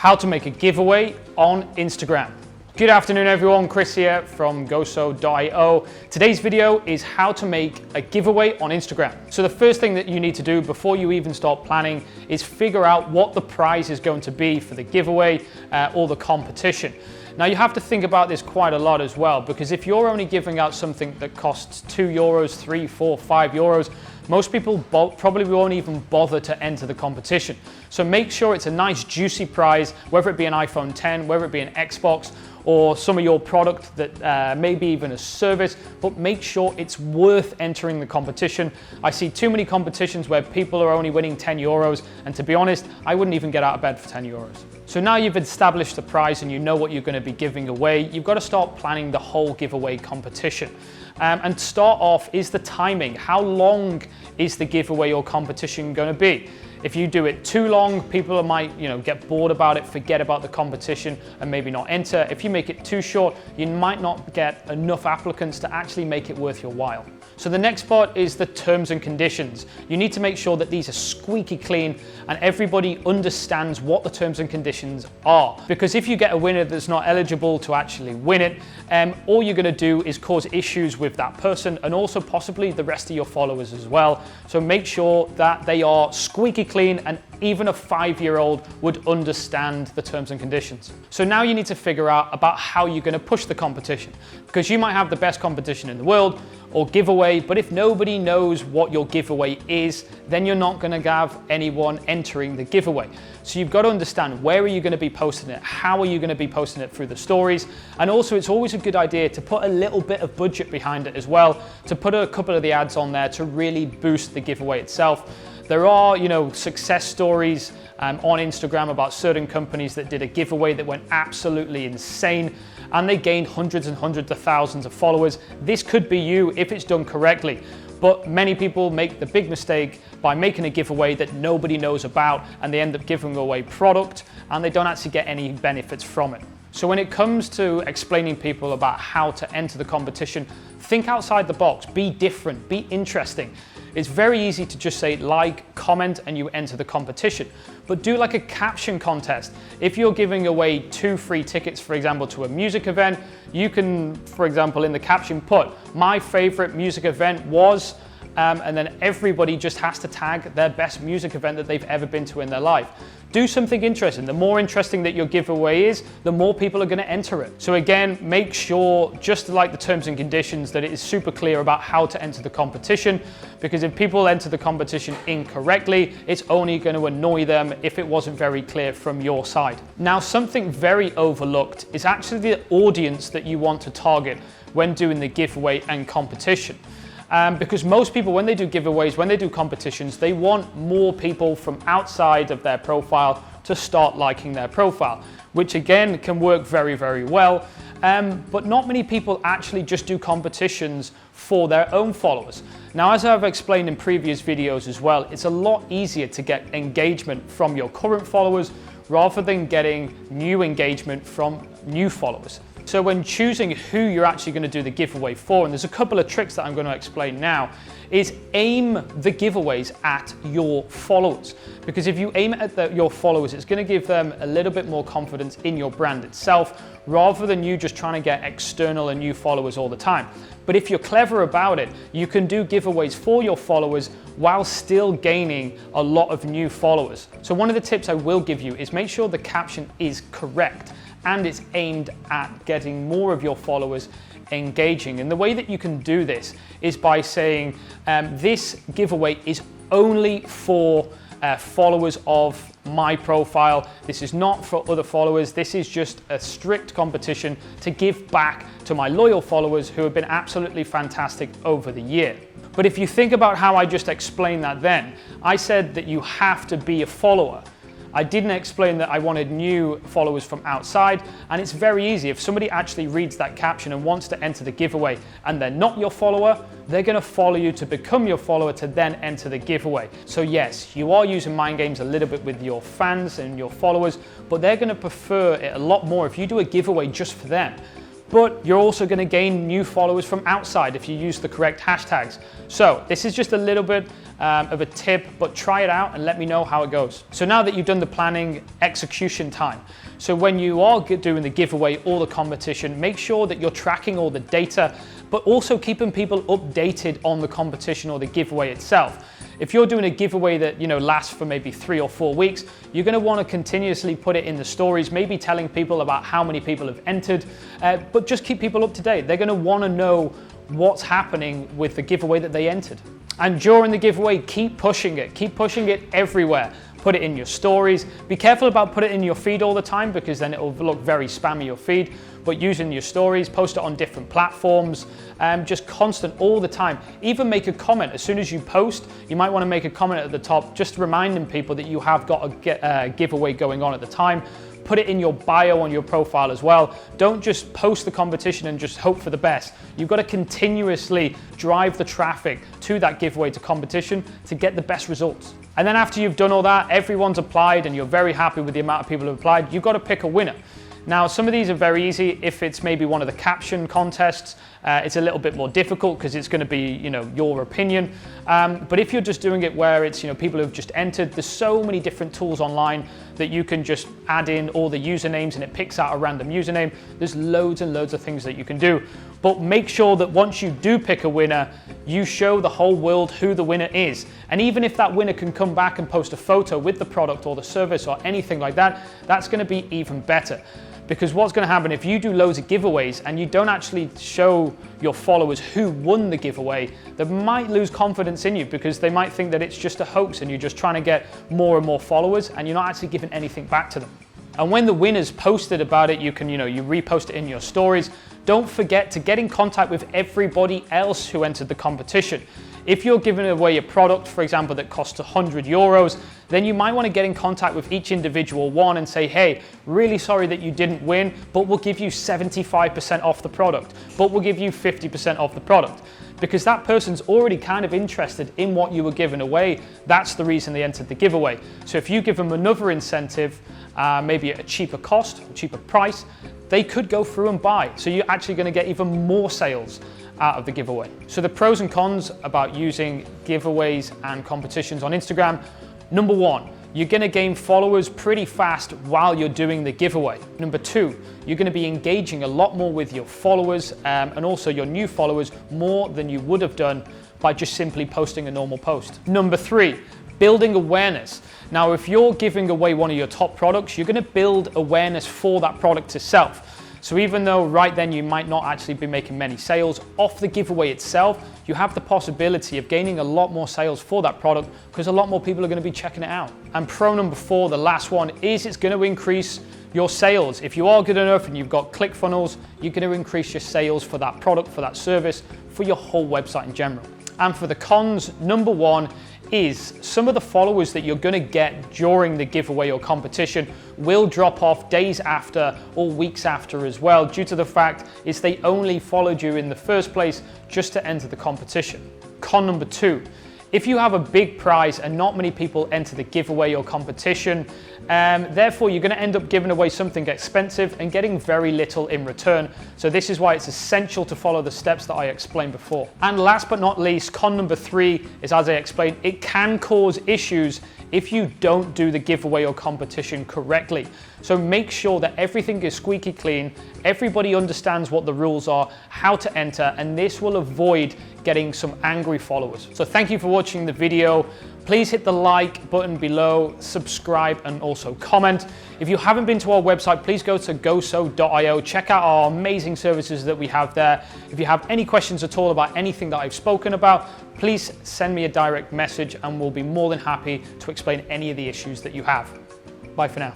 how to make a giveaway on Instagram. Good afternoon everyone, Chris here from GoSo.io. Today's video is how to make a giveaway on Instagram. So the first thing that you need to do before you even start planning is figure out what the prize is going to be for the giveaway or the competition. Now you have to think about this quite a lot as well, because if you're only giving out something that costs €2, 3, 4, 5 euros, most people probably won't even bother to enter the competition. So make sure it's a nice juicy prize, whether it be an iPhone 10, whether it be an Xbox, or some of your product that maybe even a service, but make sure it's worth entering the competition. I see too many competitions where people are only winning €10, and to be honest, I wouldn't even get out of bed for €10. So now you've established the prize and you know what you're going to be giving away, you've got to start planning the whole giveaway competition. And start off is the timing. How long is the giveaway or competition going to be? If you do it too long, people might get bored about it, forget about the competition and maybe not enter. If you make it too short, you might not get enough applicants to actually make it worth your while. So the next part is the terms and conditions. You need to make sure that these are squeaky clean and everybody understands what the terms and conditions are. Because if you get a winner that's not eligible to actually win it, all you're going to do is cause issues with that person and also possibly the rest of your followers as well. So make sure that they are squeaky clean and even a 5-year-old would understand the terms and conditions. So now you need to figure out about how you're going to push the competition, because you might have the best competition in the world or giveaway, but if nobody knows what your giveaway is, then you're not going to have anyone entering the giveaway. So you've got to understand, where are you going to be posting it? How are you going to be posting it through the stories? And also it's always a good idea to put a little bit of budget behind it as well, to put a couple of the ads on there to really boost the giveaway itself. There are, success stories on Instagram about certain companies that did a giveaway that went absolutely insane and they gained hundreds and hundreds of thousands of followers. This could be you if it's done correctly. But many people make the big mistake by making a giveaway that nobody knows about and they end up giving away product and they don't actually get any benefits from it. So when it comes to explaining people about how to enter the competition, think outside the box, be different, be interesting. It's very easy to just say like, comment, and you enter the competition. But do like a caption contest. If you're giving away 2 free tickets, for example, to a music event, you can, for example, in the caption put, my favorite music event was, and then everybody just has to tag their best music event that they've ever been to in their life. Do something interesting. The more interesting that your giveaway is, the more people are going to enter it. So again, make sure, just like the terms and conditions, that it is super clear about how to enter the competition, because if people enter the competition incorrectly, it's only going to annoy them if it wasn't very clear from your side. Now, something very overlooked is actually the audience that you want to target when doing the giveaway and competition. Because most people, when they do giveaways, when they do competitions, they want more people from outside of their profile to start liking their profile, which again can work very, very well. But not many people actually just do competitions for their own followers. Now, as I've explained in previous videos as well, it's a lot easier to get engagement from your current followers rather than getting new engagement from new followers. So when choosing who you're actually going to do the giveaway for, and there's a couple of tricks that I'm going to explain now, is aim the giveaways at your followers. Because if you aim it at your followers, it's going to give them a little bit more confidence in your brand itself, rather than you just trying to get external and new followers all the time. But if you're clever about it, you can do giveaways for your followers while still gaining a lot of new followers. So one of the tips I will give you is make sure the caption is correct and it's aimed at getting more of your followers engaging. And the way that you can do this is by saying this giveaway is only for followers of my profile. This is not for other followers. This is just a strict competition to give back to my loyal followers who have been absolutely fantastic over the year. But if you think about how I just explained that then, I said that you have to be a follower. I didn't explain that I wanted new followers from outside, and it's very easy. If somebody actually reads that caption and wants to enter the giveaway and they're not your follower, they're going to follow you to become your follower to then enter the giveaway. So yes, you are using mind games a little bit with your fans and your followers, but they're going to prefer it a lot more if you do a giveaway just for them. but you're also going to gain new followers from outside if you use the correct hashtags. So this is just a little bit of a tip, but try it out and let me know how it goes. So now that you've done the planning, execution time. So when you are doing the giveaway or the competition, make sure that you're tracking all the data, but also keeping people updated on the competition or the giveaway itself. If you're doing a giveaway that lasts for maybe 3 or 4 weeks, you're going to want to continuously put it in the stories, maybe telling people about how many people have entered, but just keep people up to date. They're going to want to know what's happening with the giveaway that they entered. And during the giveaway, keep pushing it everywhere. Put it in your stories. Be careful about putting it in your feed all the time, because then it will look very spammy, your feed. But using your stories, post it on different platforms, just constant all the time. Even make a comment. As soon as you post, you might want to make a comment at the top, just reminding people that you have got a giveaway going on at the time. Put it in your bio on your profile as well. Don't just post the competition and just hope for the best. You've got to continuously drive the traffic to that giveaway, to competition, to get the best results. And then after you've done all that, everyone's applied and you're very happy with the amount of people who applied, you've got to pick a winner. Now, some of these are very easy. If it's maybe one of the caption contests, it's a little bit more difficult because it's going to be, your opinion. But if you're just doing it where it's, people who've just entered, there's so many different tools online that you can just add in all the usernames and it picks out a random username. There's loads and loads of things that you can do. But make sure that once you do pick a winner, you show the whole world who the winner is. And even if that winner can come back and post a photo with the product or the service or anything like that, that's going to be even better. Because what's going to happen if you do loads of giveaways and you don't actually show your followers who won the giveaway, they might lose confidence in you because they might think that it's just a hoax and you're just trying to get more and more followers and you're not actually giving anything back to them. And when the winners posted about it, you can, you repost it in your stories. Don't forget to get in contact with everybody else who entered the competition. If you're giving away a product, for example, that costs €100, then you might want to get in contact with each individual one and say, hey, really sorry that you didn't win, but we'll give you 75% off the product, but we'll give you 50% off the product. Because that person's already kind of interested in what you were giving away. That's the reason they entered the giveaway. So if you give them another incentive, maybe at a cheaper cost, a cheaper price, they could go through and buy. So you're actually going to get even more sales out of the giveaway. So the pros and cons about using giveaways and competitions on Instagram. Number 1, you're going to gain followers pretty fast while you're doing the giveaway. Number 2, you're going to be engaging a lot more with your followers and also your new followers more than you would have done by just simply posting a normal post. Number 3, building awareness. Now, if you're giving away one of your top products, you're going to build awareness for that product itself. So even though right then you might not actually be making many sales off the giveaway itself, you have the possibility of gaining a lot more sales for that product because a lot more people are going to be checking it out. And pro number 4, the last one, is it's going to increase your sales. If you are good enough and you've got ClickFunnels, you're going to increase your sales for that product, for that service, for your whole website in general. And for the cons, number 1 is some of the followers that you're going to get during the giveaway or competition will drop off days after or weeks after as well, due to the fact is they only followed you in the first place just to enter the competition. Con number 2, if you have a big prize and not many people enter the giveaway or competition, therefore you're going to end up giving away something expensive and getting very little in return. So this is why it's essential to follow the steps that I explained before. And last but not least, con number 3 is, as I explained, it can cause issues if you don't do the giveaway or competition correctly. So make sure that everything is squeaky clean, everybody understands what the rules are, how to enter, and this will avoid getting some angry followers. So thank you for watching the video. Please hit the like button below, subscribe, and also comment. If you haven't been to our website, please go to goso.io. Check out our amazing services that we have there. If you have any questions at all about anything that I've spoken about, please send me a direct message and we'll be more than happy to explain any of the issues that you have. Bye for now.